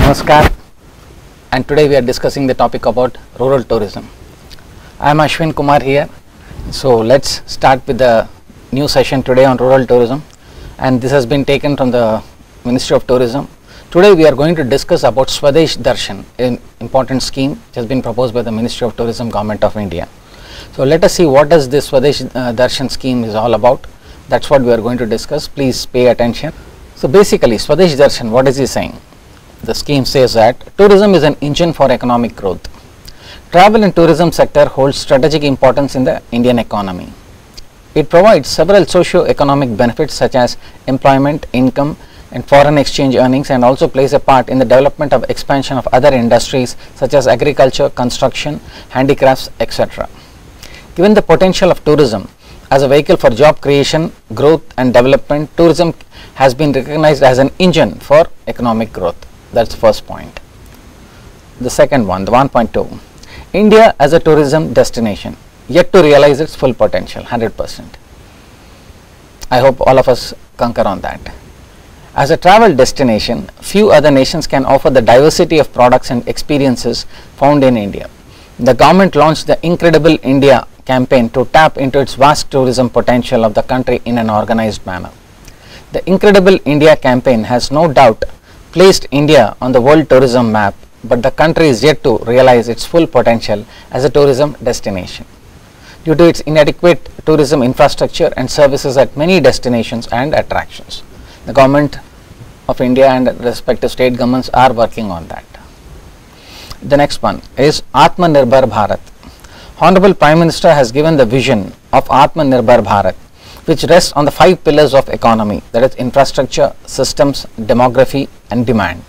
Namaskar, and today we are discussing the topic about rural tourism. I am Ashwin Kumar here. So let's start with the new session today on rural tourism, and this has been taken from the Ministry of Tourism. Today we are going to discuss about Swadesh Darshan, an important scheme which has been proposed by the Ministry of Tourism, Government of India. So let us see what does this Swadesh Darshan scheme is all about. That's what we are going to discuss. Please pay attention. So basically Swadesh Darshan, what is he saying? The scheme says that tourism is an engine for economic growth. Travel and tourism sector holds strategic importance in the Indian economy. It provides several socio-economic benefits such as employment, income and foreign exchange earnings, and also plays a part in the development of expansion of other industries such as agriculture, construction, handicrafts, etc. Given the potential of tourism as a vehicle for job creation, growth and development, tourism has been recognized as an engine for economic growth. That's the first point. The second one, the 1.2, India as a tourism destination, yet to realize its full potential, 100%. I hope all of us concur on that. As a travel destination, few other nations can offer the diversity of products and experiences found in India. The government launched the Incredible India campaign to tap into its vast tourism potential of the country in an organized manner. The Incredible India campaign has no doubt placed India on the world tourism map, but the country is yet to realize its full potential as a tourism destination due to its inadequate tourism infrastructure and services at many destinations and attractions. The Government of India and respective state governments are working on that. The next one is Atmanirbhar Bharat. Honorable Prime Minister has given the vision of Atmanirbhar Bharat, which rests on the 5 pillars of economy, that is infrastructure, systems, demography and demand.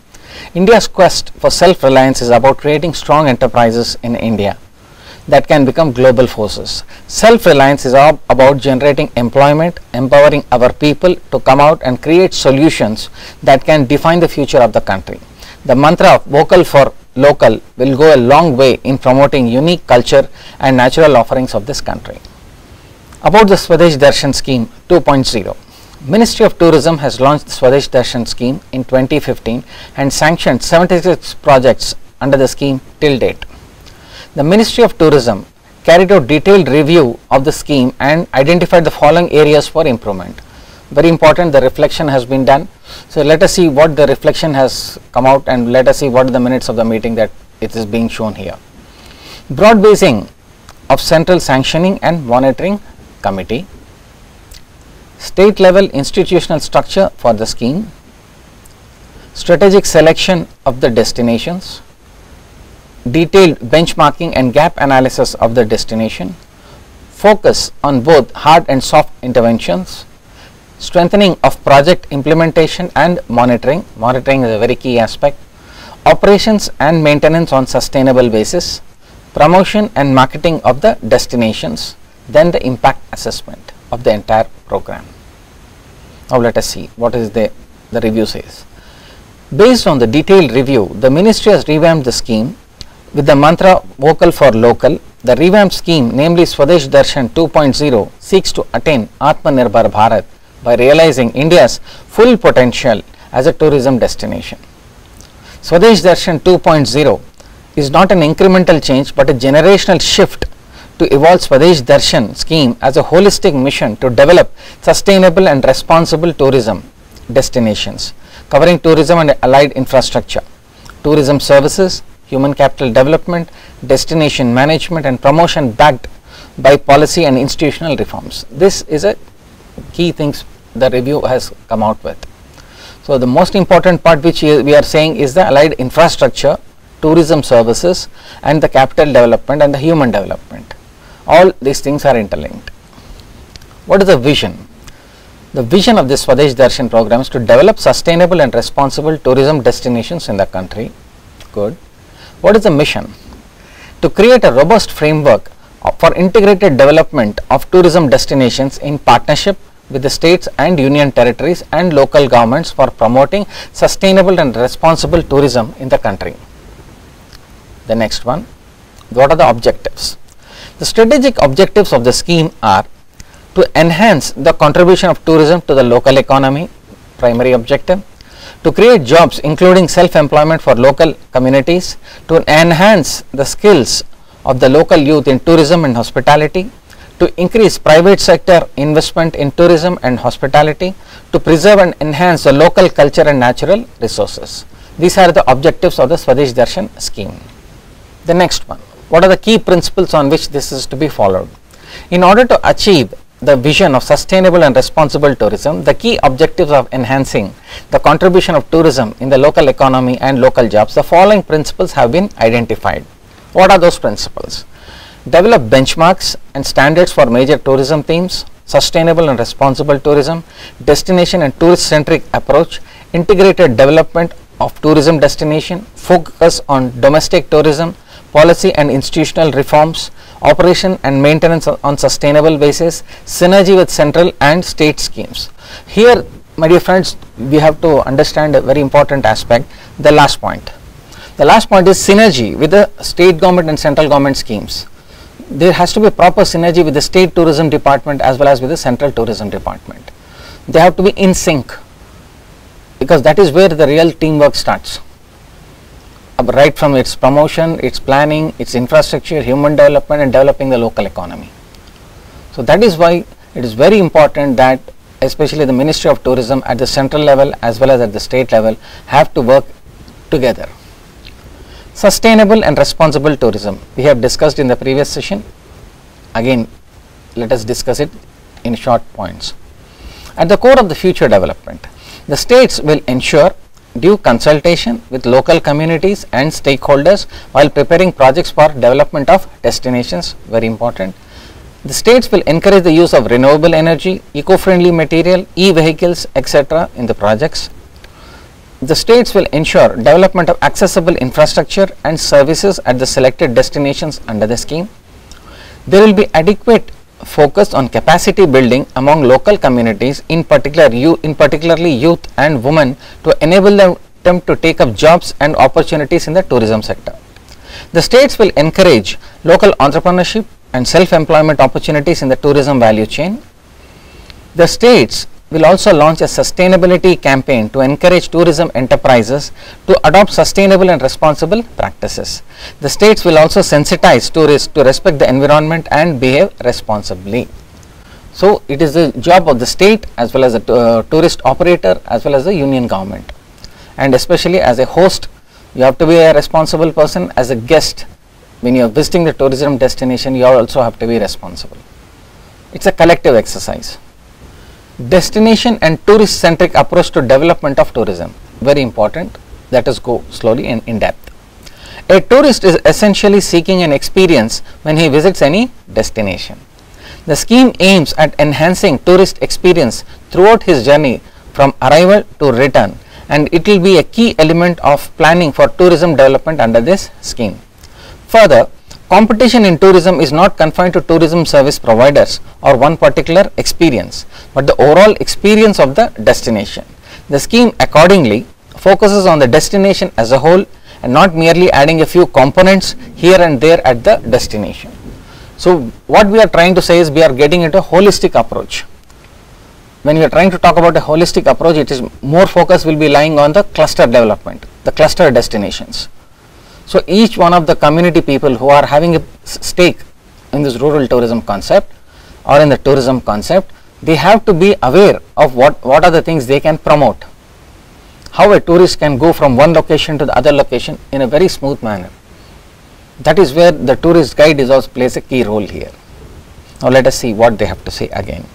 India's quest for self-reliance is about creating strong enterprises in India that can become global forces. Self-reliance is about generating employment, empowering our people to come out and create solutions that can define the future of the country. The mantra of vocal for local will go a long way in promoting unique culture and natural offerings of this country. About the Swadesh Darshan scheme 2.0. Ministry of Tourism has launched the Swadesh Darshan scheme in 2015 and sanctioned 76 projects under the scheme till date. The Ministry of Tourism carried out detailed review of the scheme and identified the following areas for improvement. Very important, the reflection has been done. So let us see what the reflection has come out, and let us see what are the minutes of the meeting that it is being shown here. Broad basing of central sanctioning and monitoring committee, state level institutional structure for the scheme, strategic selection of the destinations, detailed benchmarking and gap analysis of the destination, focus on both hard and soft interventions, strengthening of project implementation and monitoring. Monitoring is a very key aspect, operations and maintenance on sustainable basis, promotion and marketing of the destinations, then the impact assessment of the entire program. Now let us see what is the review says. Based on the detailed review, the ministry has revamped the scheme with the mantra vocal for local. The revamped scheme, namely Swadesh Darshan 2.0, seeks to attain Atmanirbhar Bharat by realizing India's full potential as a tourism destination. Swadesh Darshan 2.0 is not an incremental change but a generational shift to evolve Swadesh Darshan scheme as a holistic mission to develop sustainable and responsible tourism destinations covering tourism and allied infrastructure, tourism services, human capital development, destination management and promotion backed by policy and institutional reforms. This is a key things the review has come out with. So the most important part which we are saying is the allied infrastructure, tourism services and the capital development and the human development. All these things are interlinked. What is the vision? The vision of this Swadesh Darshan program is to develop sustainable and responsible tourism destinations in the country. Good. What is the mission? To create a robust framework for integrated development of tourism destinations in partnership with the states and union territories and local governments for promoting sustainable and responsible tourism in the country. The next one, what are the objectives? The strategic objectives of the scheme are to enhance the contribution of tourism to the local economy, primary objective, to create jobs including self-employment for local communities, to enhance the skills of the local youth in tourism and hospitality, to increase private sector investment in tourism and hospitality, to preserve and enhance the local culture and natural resources. These are the objectives of the Swadesh Darshan scheme. The next one, what are the key principles on which this is to be followed? In order to achieve the vision of sustainable and responsible tourism, the key objectives of enhancing the contribution of tourism in the local economy and local jobs, the following principles have been identified. What are those principles? Develop benchmarks and standards for major tourism themes, sustainable and responsible tourism, destination and tourist centric approach, integrated development of tourism destination, focus on domestic tourism, policy and institutional reforms, operation and maintenance on sustainable basis, synergy with central and state schemes. Here, my dear friends, we have to understand a very important aspect, the last point. The last point is synergy with the state government and central government schemes. There has to be proper synergy with the state tourism department as well as with the central tourism department. They have to be in sync, because that is where the real teamwork starts. Right from its promotion, its planning, its infrastructure, human development and developing the local economy. So that is why it is very important that especially the Ministry of Tourism at the central level as well as at the state level have to work together. Sustainable and responsible tourism, we have discussed in the previous session. Again, let us discuss it in short points. At the core of the future development, the states will ensure due consultation with local communities and stakeholders while preparing projects for development of destinations, very important. The states will encourage the use of renewable energy, eco-friendly material, e-vehicles, etc. in the projects. The states will ensure development of accessible infrastructure and services at the selected destinations under the scheme. There will be adequate focus on capacity building among local communities, in particularly youth and women, to enable them to take up jobs and opportunities in the tourism sector. The states will encourage local entrepreneurship and self-employment opportunities in the tourism value chain. The states will also launch a sustainability campaign to encourage tourism enterprises to adopt sustainable and responsible practices. The states will also sensitize tourists to respect the environment and behave responsibly. So it is the job of the state as well as the tourist operator as well as the union government, and especially as a host you have to be a responsible person. As a guest, when you are visiting the tourism destination, you also have to be responsible. It's a collective exercise. Destination and tourist centric approach to development of tourism, very important. Let us go slowly and in depth. A tourist is essentially seeking an experience when he visits any destination. The scheme aims at enhancing tourist experience throughout his journey from arrival to return, and it will be a key element of planning for tourism development under this scheme. Further, competition in tourism is not confined to tourism service providers or one particular experience, but the overall experience of the destination. The scheme accordingly focuses on the destination as a whole and not merely adding a few components here and there at the destination. So what we are trying to say is we are getting into a holistic approach. When we are trying to talk about a holistic approach, it is more focus will be lying on the cluster development, the cluster destinations. So each one of the community people who are having a stake in this rural tourism concept or in the tourism concept, they have to be aware of what are the things they can promote, how a tourist can go from one location to the other location in a very smooth manner. That is where the tourist guide is also plays a key role here. Now let us see what they have to say again.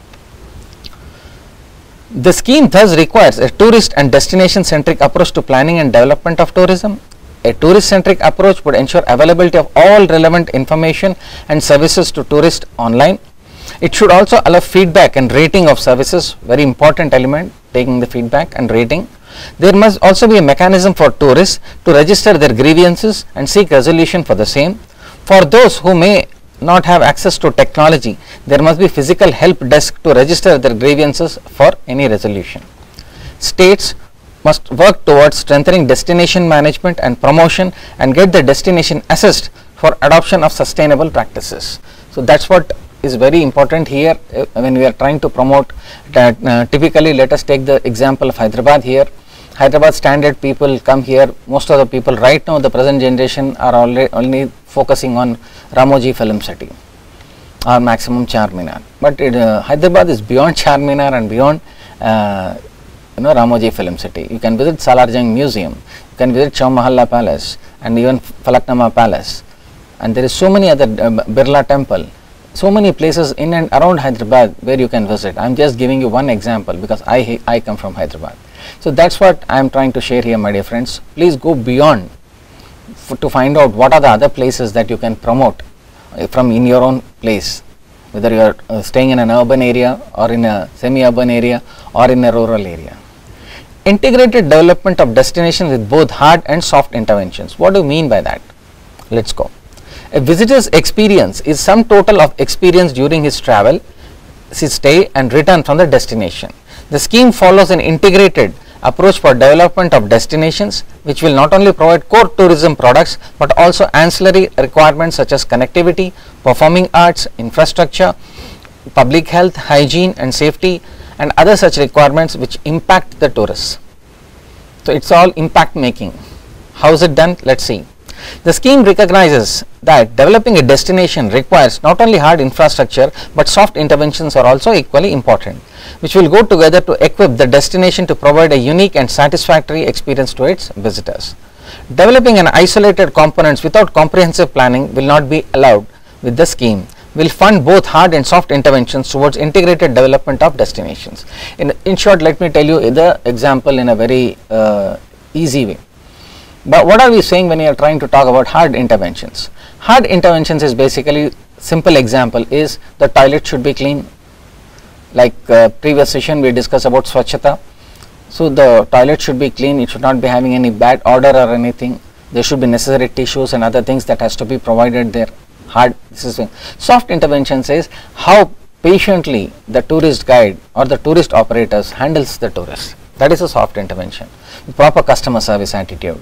The scheme thus requires a tourist and destination centric approach to planning and development of tourism. A tourist centric approach would ensure availability of all relevant information and services to tourists online. It should also allow feedback and rating of services, very important element, taking the feedback and rating. There must also be a mechanism for tourists to register their grievances and seek resolution for the same. For those who may not have access to technology, there must be physical help desk to register their grievances for any resolution. States must work towards strengthening destination management and promotion and get the destination assessed for adoption of sustainable practices. So that's what is very important here when we are trying to promote that. Typically, let us take the example of Hyderabad here. Hyderabad standard people come here. Most of the people right now, the present generation, are only focusing on Ramoji Film City or maximum Charminar. But Hyderabad is beyond Charminar and beyond Ramoji Film City. You can visit Salarjung Museum, you can visit Chowmahalla Palace and even Falaknuma Palace, and there is so many other Birla Temple, so many places in and around Hyderabad where you can visit. I am just giving you one example because I come from Hyderabad. So that's what I am trying to share here, my dear friends. Please go beyond to find out what are the other places that you can promote from in your own place, whether you are staying in an urban area or in a semi-urban area or in a rural area. Integrated development of destinations with both hard and soft interventions. What do you mean by that? Let's go. A visitor's experience is sum total of experience during his travel, his stay and return from the destination. The scheme follows an integrated approach for development of destinations, which will not only provide core tourism products but also ancillary requirements such as connectivity, performing arts, infrastructure, public health, hygiene and safety, and other such requirements which impact the tourists. So it's all impact making. How is it done? Let's see. The scheme recognizes that developing a destination requires not only hard infrastructure but soft interventions are also equally important, which will go together to equip the destination to provide a unique and satisfactory experience to its visitors. Developing an isolated components without comprehensive planning will not be allowed with the scheme. Will fund both hard and soft interventions towards integrated development of destinations. In short, let me tell you the example in a very easy way. But what are we saying when we are trying to talk about hard interventions? Hard interventions is basically, simple example is the toilet should be clean. Like previous session we discussed about Swachhata. So the toilet should be clean, it should not be having any bad odor or anything. There should be necessary tissues and other things that has to be provided there. Hard, this is soft intervention says how patiently the tourist guide or the tourist operators handles the tourist. That is a soft intervention. Proper customer service attitude.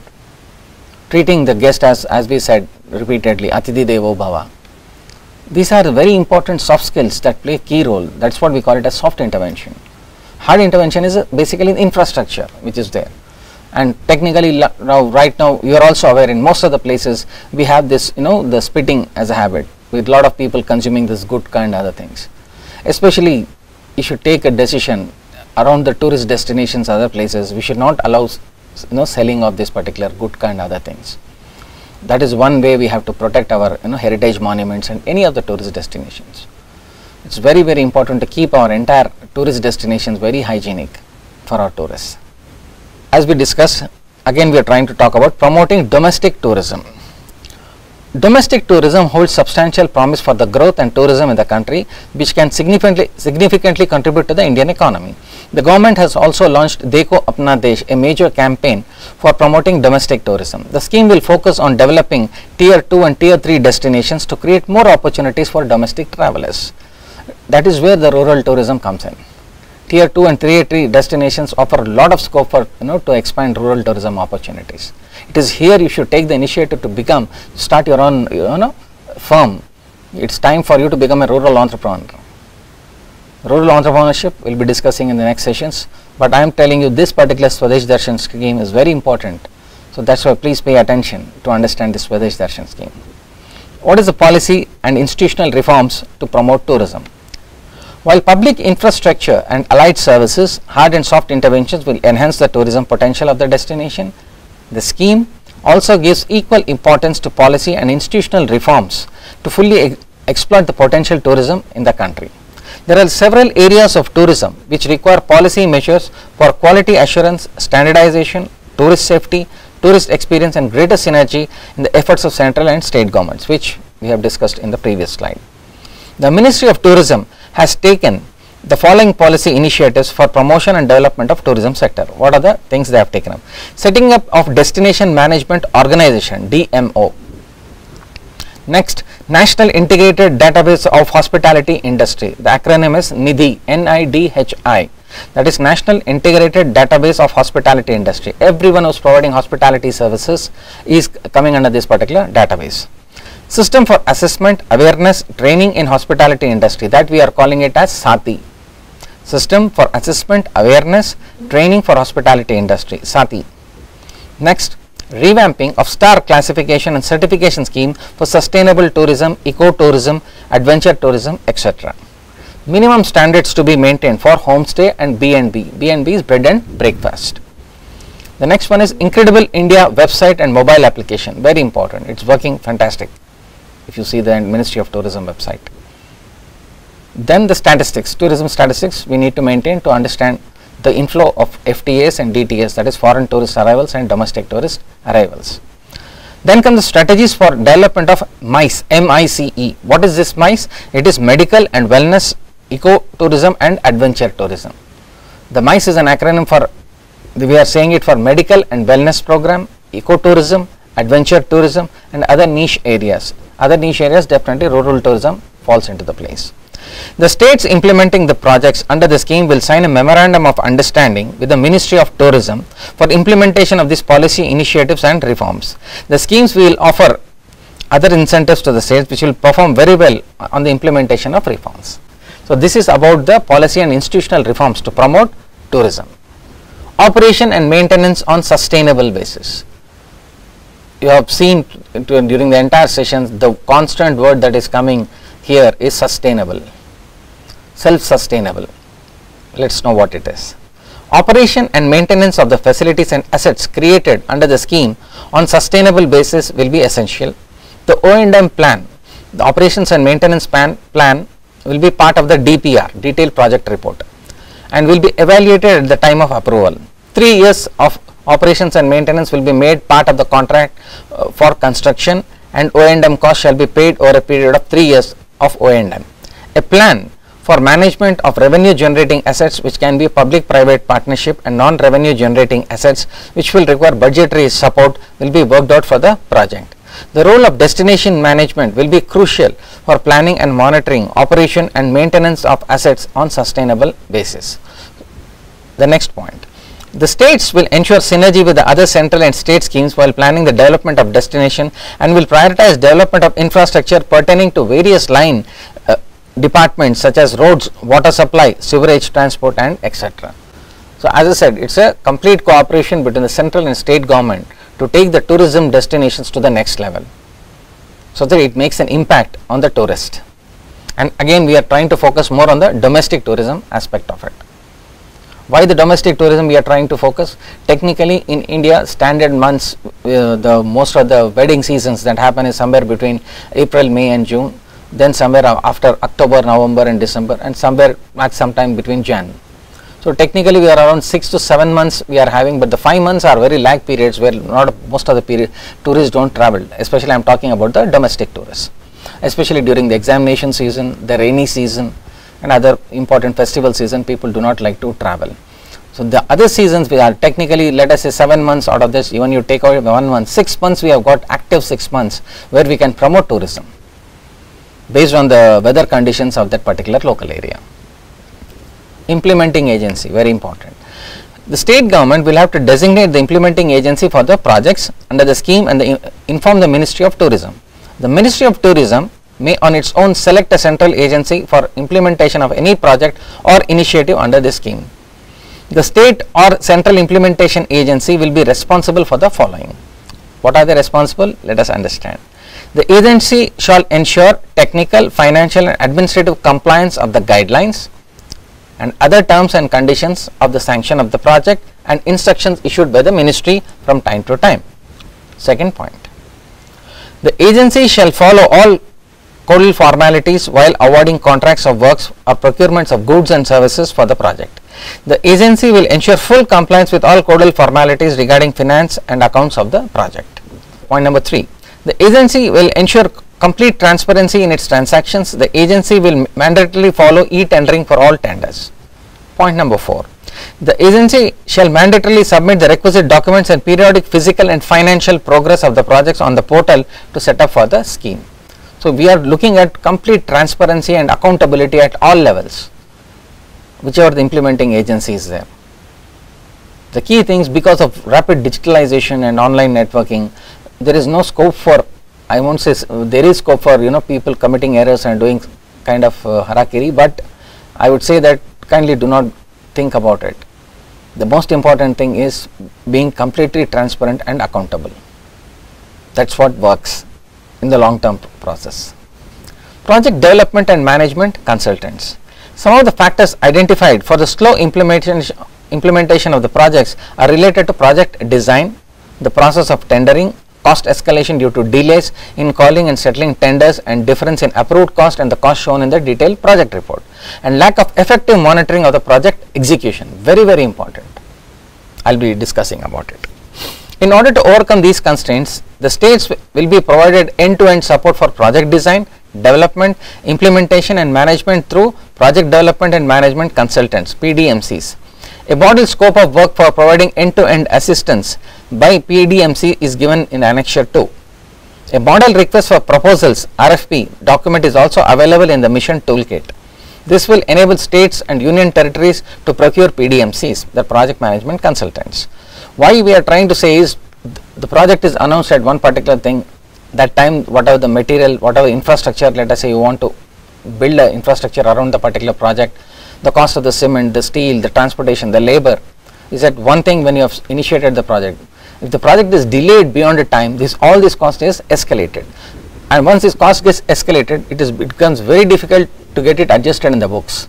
Treating the guest as we said repeatedly, Atithi Devo Bhava. These are very important soft skills that play a key role. That's what we call it as soft intervention. Hard intervention is basically infrastructure which is there. And technically right now you are also aware in most of the places we have this, the spitting as a habit with a lot of people consuming this gutka and other things. Especially you should take a decision around the tourist destinations, other places, we should not allow selling of this particular gutka and other things. That is one way we have to protect our heritage monuments and any of the tourist destinations. It's very, very important to keep our entire tourist destinations very hygienic for our tourists. As we discussed, again we are trying to talk about promoting domestic tourism. Domestic tourism holds substantial promise for the growth and tourism in the country, which can significantly contribute to the Indian economy. The government has also launched Dekho Apna Desh, a major campaign for promoting domestic tourism. The scheme will focus on developing tier 2 and tier 3 destinations to create more opportunities for domestic travelers. That is where the rural tourism comes in. Tier 2 and tier 3 destinations offer a lot of scope for to expand rural tourism opportunities. It is here you should take the initiative to start your own firm. It's time for you to become a rural entrepreneur. Rural entrepreneurship we will be discussing in the next sessions, but I am telling you this particular Swadesh Darshan scheme is very important. So that's why please pay attention to understand this Swadesh Darshan scheme. What is the policy and institutional reforms to promote tourism? While public infrastructure and allied services, hard and soft interventions will enhance the tourism potential of the destination, the scheme also gives equal importance to policy and institutional reforms to fully exploit the potential tourism in the country. There are several areas of tourism which require policy measures for quality assurance, standardization, tourist safety, tourist experience and greater synergy in the efforts of central and state governments, which we have discussed in the previous slide. The Ministry of Tourism has taken the following policy initiatives for promotion and development of tourism sector. What are the things they have taken up? Setting up of Destination Management Organization, DMO. Next, National Integrated Database of Hospitality Industry. The acronym is NIDHI, NIDHI. That is National Integrated Database of Hospitality Industry. Everyone who is providing hospitality services is coming under this particular database. System for Assessment, Awareness, Training in Hospitality Industry, that we are calling it as SATI. System for Assessment, Awareness, Training for Hospitality Industry, SATI. Next, revamping of star classification and certification scheme for sustainable tourism, eco-tourism, adventure tourism, etc. Minimum standards to be maintained for homestay and B&B. B&B is bread and breakfast. The next one is Incredible India website and mobile application, very important, it's working fantastic if you see the Ministry of Tourism website. Then the statistics, tourism statistics we need to maintain to understand the inflow of FTAs and DTAs, that is foreign tourist arrivals and domestic tourist arrivals. Then come the strategies for development of MICE, M-I-C-E. What is this MICE? It is medical and wellness, eco-tourism and adventure tourism. The MICE is an acronym for, we are saying it for medical and wellness program, eco-tourism, adventure tourism and other niche areas. Other niche areas, definitely rural tourism falls into the place. The states implementing the projects under the scheme will sign a memorandum of understanding with the Ministry of Tourism for implementation of these policy initiatives and reforms. The schemes will offer other incentives to the states which will perform very well on the implementation of reforms. So this is about the policy and institutional reforms to promote tourism. Operation and maintenance on sustainable basis. You have seen during the entire sessions the constant word that is coming here is sustainable, self-sustainable. Let's know what it is. Operation and maintenance of the facilities and assets created under the scheme on sustainable basis will be essential. The O&M plan, the operations and maintenance plan will be part of the DPR, detailed project report, and will be evaluated at the time of approval. 3 years of operations and maintenance will be made part of the contract for construction, and O&M cost shall be paid over a period of 3 years of O&M. A plan for management of revenue generating assets, which can be public private partnership, and non-revenue generating assets which will require budgetary support, will be worked out for the project. The role of destination management will be crucial for planning and monitoring operation and maintenance of assets on sustainable basis. The next point. The states will ensure synergy with the other central and state schemes while planning the development of destination, and will prioritize development of infrastructure pertaining to various line departments such as roads, water supply, sewerage, transport and etc. So as I said, it's a complete cooperation between the central and state government to take the tourism destinations to the next level, so that it makes an impact on the tourist. And again we are trying to focus more on the domestic tourism aspect of it. Why the domestic tourism we are trying to focus? Technically in India, standard months, most of the wedding seasons that happen is somewhere between April, May and June, then somewhere after October, November and December, and somewhere at some time between Jan. So technically we are around 6 to 7 months we are having, but the 5 months are very lag periods where most of the period tourists don't travel, especially I am talking about the domestic tourists, especially during the examination season, the rainy season and other important festival season, people do not like to travel. So the other seasons we are technically, let us say 7 months out of this, even you take out 1 month, 6 months we have got active 6 months where we can promote tourism based on the weather conditions of that particular local area. Implementing agency, very important. The state government will have to designate the implementing agency for the projects under the scheme and inform the Ministry of Tourism. The Ministry of Tourism may on its own select a central agency for implementation of any project or initiative under this scheme. The state or central implementation agency will be responsible for the following. What are they responsible? Let us understand. The agency shall ensure technical, financial and administrative compliance of the guidelines and other terms and conditions of the sanction of the project and instructions issued by the ministry from time to time. Second point. The agency shall follow all codal formalities while awarding contracts of works or procurements of goods and services for the project. The agency will ensure full compliance with all codal formalities regarding finance and accounts of the project. Point number 3. The agency will ensure complete transparency in its transactions. The agency will mandatorily follow e-tendering for all tenders. Point number 4. The agency shall mandatorily submit the requisite documents and periodic physical and financial progress of the projects on the portal to set up for the scheme. So we are looking at complete transparency and accountability at all levels, whichever the implementing agency is there. The key things, because of rapid digitalization and online networking, there is no scope for, I won't say there is scope for people committing errors and doing kind of harakiri, but I would say that kindly do not think about it. The most important thing is being completely transparent and accountable. That's what works in the long term process. Project development and management consultants. Some of the factors identified for the slow implementation of the projects are related to project design, the process of tendering, cost escalation due to delays in calling and settling tenders, and difference in approved cost and the cost shown in the detailed project report, and lack of effective monitoring of the project execution. Very, very important. I will be discussing about it. In order to overcome these constraints, the states will be provided end-to-end support for project design, development, implementation and management through project development and management consultants, PDMCs. A model scope of work for providing end-to-end assistance by PDMC is given in Annexure 2. A model request for proposals RFP document is also available in the mission toolkit. This will enable states and union territories to procure PDMCs, the project management consultants. Why we are trying to say is the project is announced at one particular thing, that time whatever the material, whatever infrastructure, let us say you want to build an infrastructure around the particular project, the cost of the cement, the steel, the transportation, the labor is at one thing when you have initiated the project. If the project is delayed beyond a time, all this cost is escalated, and once this cost gets escalated, it becomes very difficult to get it adjusted in the books.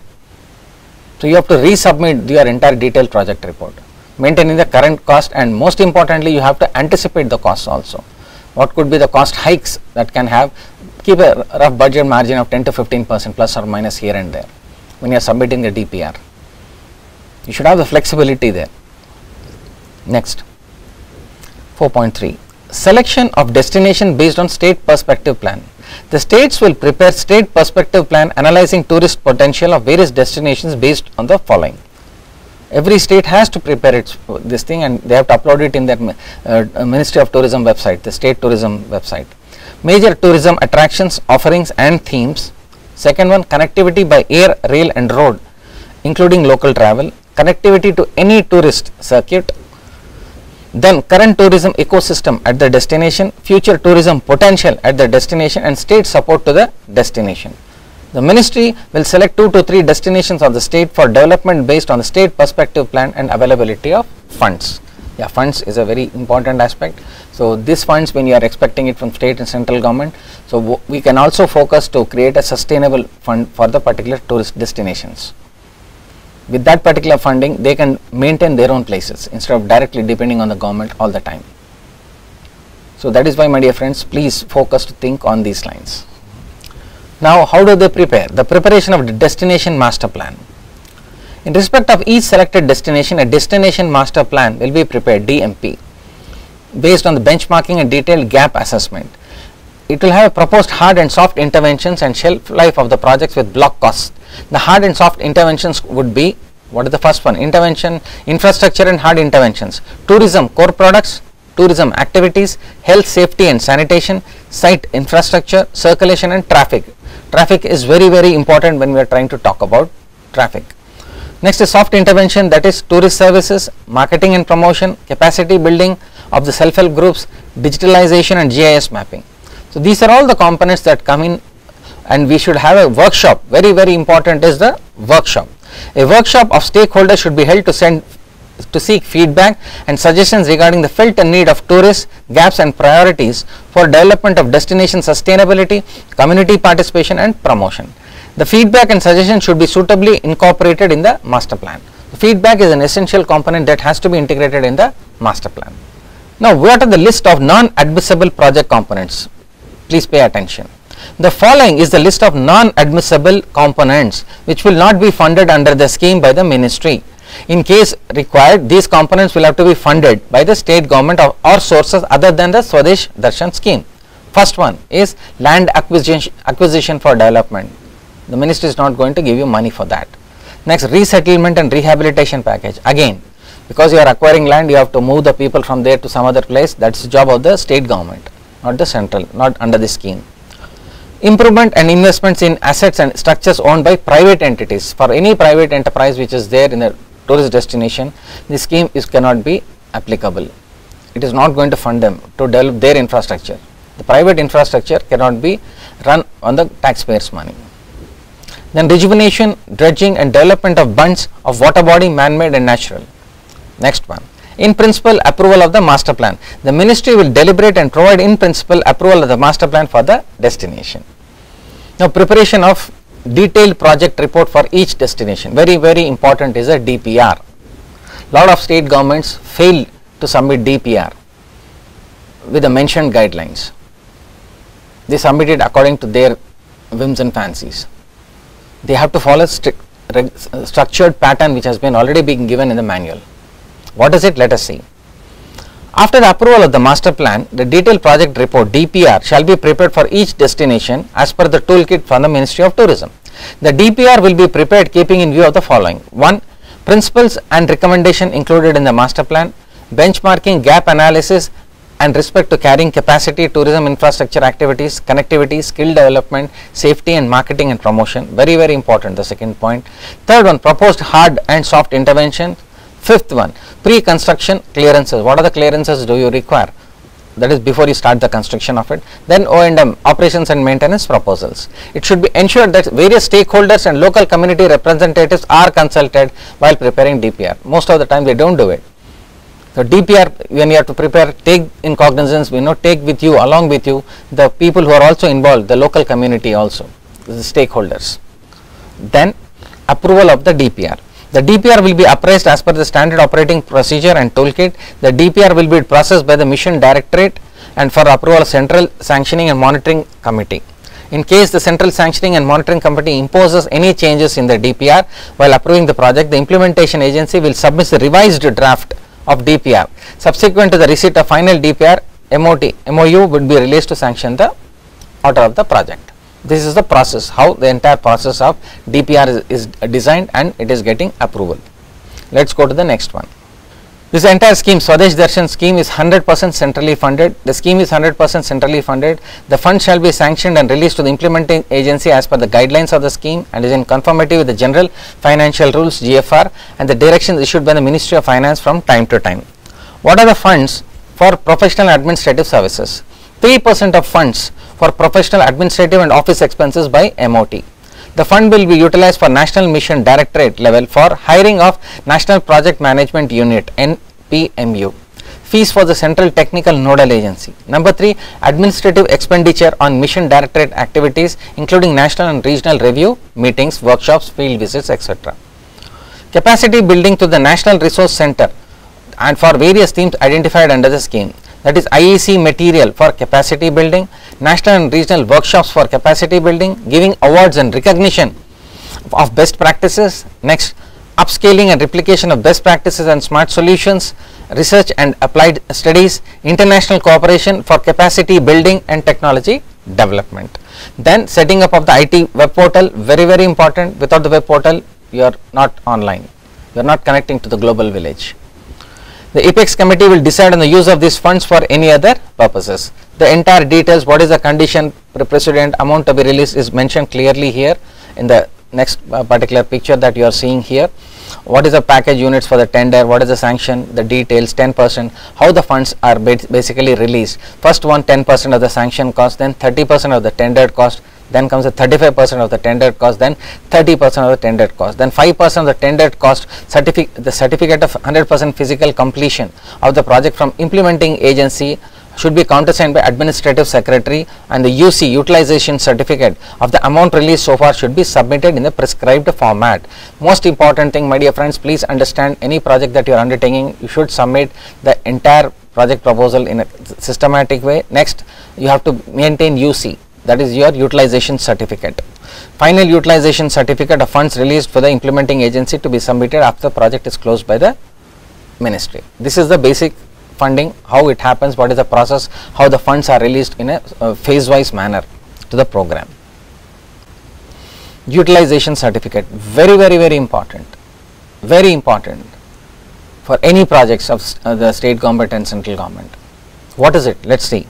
So you have to resubmit your entire detailed project report, maintaining the current cost, and most importantly you have to anticipate the costs also. What could be the cost hikes that can have, keep a rough budget margin of 10 to 15% plus or minus here and there when you are submitting the DPR. You should have the flexibility there. Next, 4.3, selection of destination based on state perspective plan. The states will prepare state perspective plan analyzing tourist potential of various destinations based on the following. Every state has to prepare this thing, and they have to upload it in their Ministry of Tourism website, the state tourism website. Major tourism attractions, offerings and themes. Second one, connectivity by air, rail and road, including local travel, connectivity to any tourist circuit. Then current tourism ecosystem at the destination, future tourism potential at the destination, and state support to the destination. The ministry will select 2 to 3 destinations of the state for development based on the state perspective plan and availability of funds. Yeah, funds is a very important aspect. So these funds, when you are expecting it from state and central government, so we can also focus to create a sustainable fund for the particular tourist destinations. With that particular funding, they can maintain their own places instead of directly depending on the government all the time. So that is why, my dear friends, please focus to think on these lines. Now, how do they prepare? The preparation of the destination master plan. In respect of each selected destination, a destination master plan will be prepared, DMP, based on the benchmarking and detailed gap assessment. It will have a proposed hard and soft interventions and shelf life of the projects with block costs. The hard and soft interventions would be, what is the first one? Intervention, infrastructure and hard interventions. Tourism core products, tourism activities, health, safety and sanitation, site infrastructure, circulation and traffic. Traffic is very, very important when we are trying to talk about traffic. Next is soft intervention, that is tourist services, marketing and promotion, capacity building of the self-help groups, digitalization and GIS mapping. So these are all the components that come in, and we should have a workshop. Very, very important is the workshop. A workshop of stakeholders should be held to seek feedback and suggestions regarding the felt need of tourists, gaps and priorities for development of destination sustainability, community participation and promotion. The feedback and suggestions should be suitably incorporated in the master plan. The feedback is an essential component that has to be integrated in the master plan. Now, what are the list of non-admissible project components? Please pay attention. The following is the list of non-admissible components which will not be funded under the scheme by the ministry. In case required, these components will have to be funded by the state government or sources other than the Swadesh Darshan scheme. First one is land acquisition for development. The ministry is not going to give you money for that. Next, resettlement and rehabilitation package. Again, because you are acquiring land, you have to move the people from there to some other place. That is the job of the state government, not the central, not under the scheme. Improvement and investments in assets and structures owned by private entities. For any private enterprise which is there in a tourist destination, this scheme cannot be applicable. It is not going to fund them to develop their infrastructure. The private infrastructure cannot be run on the taxpayers' money. Then rejuvenation, dredging and development of bunds of water body, man-made and natural. Next one. In principle approval of the master plan. The ministry will deliberate and provide in principle approval of the master plan for the destination. Now preparation of detailed project report for each destination. Very important is a DPR. Lot of state governments fail to submit DPR with the mentioned guidelines. They submit it according to their whims and fancies. They have to follow structured pattern which has been already been given in the manual. What is it? Let us see. After the approval of the master plan, the detailed project report DPR shall be prepared for each destination as per the toolkit from the Ministry of Tourism. The DPR will be prepared keeping in view of the following. 1. Principles and recommendation included in the master plan, benchmarking, gap analysis and respect to carrying capacity, tourism infrastructure activities, connectivity, skill development, safety and marketing and promotion. Very important, the second point. Third one, proposed hard and soft intervention. Fifth one, pre-construction clearances. What are the clearances do you require? That is before you start the construction of it. Then O&M, operations and maintenance proposals. It should be ensured that various stakeholders and local community representatives are consulted while preparing DPR. Most of the time they don't do it. So DPR, when you have to prepare, take in cognizance, take with you, along with you, the people who are also involved, the local community also, the stakeholders. Then approval of the DPR. The DPR will be appraised as per the standard operating procedure and toolkit. The DPR will be processed by the Mission Directorate and for approval of Central Sanctioning and Monitoring Committee. In case the Central Sanctioning and Monitoring Committee imposes any changes in the DPR while approving the project, the implementation agency will submit the revised draft of DPR. Subsequent to the receipt of final DPR, MOU would be released to sanction the order of the project. This is the process, how the entire process of DPR is designed and it is getting approval. Let us go to the next one. This entire scheme, Swadesh Darshan scheme, is 100% centrally funded. The scheme is 100% centrally funded. The fund shall be sanctioned and released to the implementing agency as per the guidelines of the scheme and is in conformity with the General Financial Rules GFR and the directions issued by the Ministry of Finance from time to time. What are the funds for professional administrative services? 3% of funds for professional administrative and office expenses by MOT. The fund will be utilized for National Mission Directorate level for hiring of National Project Management Unit NPMU. Fees for the Central Technical Nodal Agency. Number 3, administrative expenditure on Mission Directorate activities including national and regional review, meetings, workshops, field visits, etc. Capacity building to the National Resource Center and for various themes identified under the scheme. That is IEC material for capacity building, national and regional workshops for capacity building, giving awards and recognition of best practices. Next, upscaling and replication of best practices and smart solutions, research and applied studies, international cooperation for capacity building and technology development. Then setting up of the IT web portal, very important. Without the web portal, you are not online, you are not connecting to the global village. The Apex committee will decide on the use of these funds for any other purposes. The entire details, what is the condition precedent, amount to be released is mentioned clearly here in the next particular picture that you are seeing here. What is the package units for the tender, what is the sanction, the details, 10%, how the funds are basically released. First one 10% of the sanction cost, then 30% of the tendered cost, then comes the 35% of the tendered cost, then 30% of the tendered cost, then 5% of the tendered cost, the certificate of 100% physical completion of the project from implementing agency should be countersigned by administrative secretary, and the UC utilization certificate of the amount released so far should be submitted in the prescribed format. Most important thing, my dear friends, please understand, any project that you are undertaking, you should submit the entire project proposal in a systematic way. Next, you have to maintain UC, that is your utilization certificate. Final utilization certificate of funds released for the implementing agency to be submitted after the project is closed by the ministry. This is the basic funding, how it happens, what is the process, how the funds are released in a phase wise manner to the program. Utilization certificate, very important for any projects of the state government and central government. What is it? Let us see.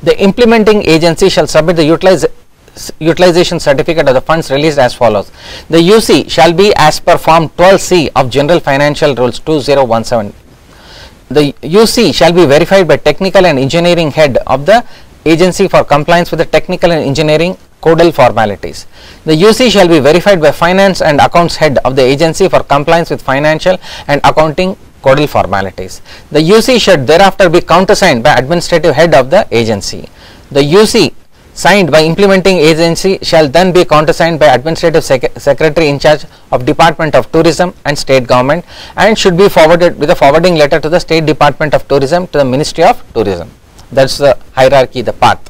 The implementing agency shall submit the utilization certificate of the funds released as follows. The UC shall be as per form 12C of General Financial Rules 2017. The UC shall be verified by technical and engineering head of the agency for compliance with the technical and engineering codal formalities. The UC shall be verified by finance and accounts head of the agency for compliance with financial and accounting codal formalities. The UC should thereafter be countersigned by administrative head of the agency. The UC signed by implementing agency shall then be countersigned by administrative secretary in charge of Department of Tourism and state government, and should be forwarded with a forwarding letter to the State Department of Tourism to the Ministry of Tourism. That's the hierarchy, the path.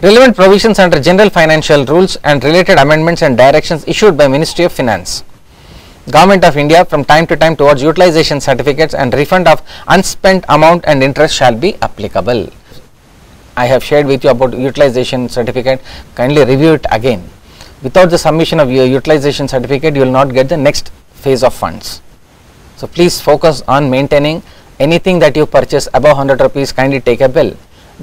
Relevant provisions under general financial rules and related amendments and directions issued by Ministry of Finance, Government of India from time to time towards utilization certificates and refund of unspent amount and interest shall be applicable. I have shared with you about utilization certificate, kindly review it again. Without the submission of your utilization certificate, you will not get the next phase of funds. So please focus on maintaining anything that you purchase above 100 rupees, kindly take a bill.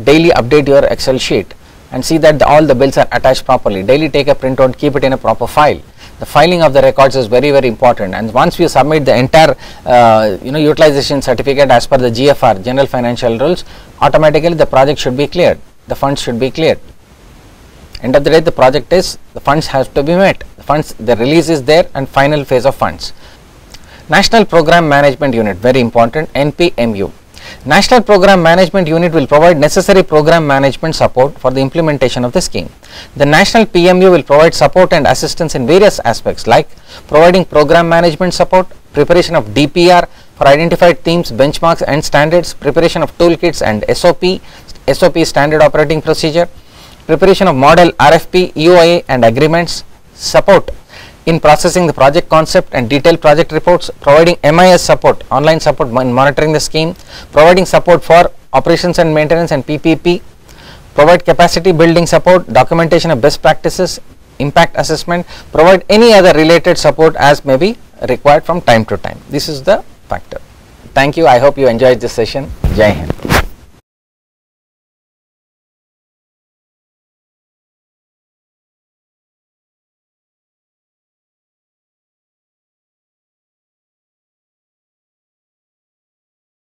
Daily update your Excel sheet and see that all the bills are attached properly. Daily take a printout, keep it in a proper file. The filing of the records is very, very important, and once we submit the entire utilization certificate as per the GFR, General Financial Rules, automatically the project should be cleared, the funds should be cleared. End of the day, the project is, the funds have to be met, the release is there, and final phase of funds. National Program Management Unit, very important, NPMU. National Program Management Unit will provide necessary program management support for the implementation of the scheme. The National PMU will provide support and assistance in various aspects like providing program management support, preparation of DPR for identified themes, benchmarks and standards, preparation of toolkits and SOP standard operating procedure, preparation of model RFP, EOA and agreements, support in processing the project concept and detailed project reports, providing MIS support, online support in monitoring the scheme, providing support for operations and maintenance and PPP, provide capacity building support, documentation of best practices, impact assessment, provide any other related support as may be required from time to time. This is the factor. Thank you. I hope you enjoyed this session. Jai Hind.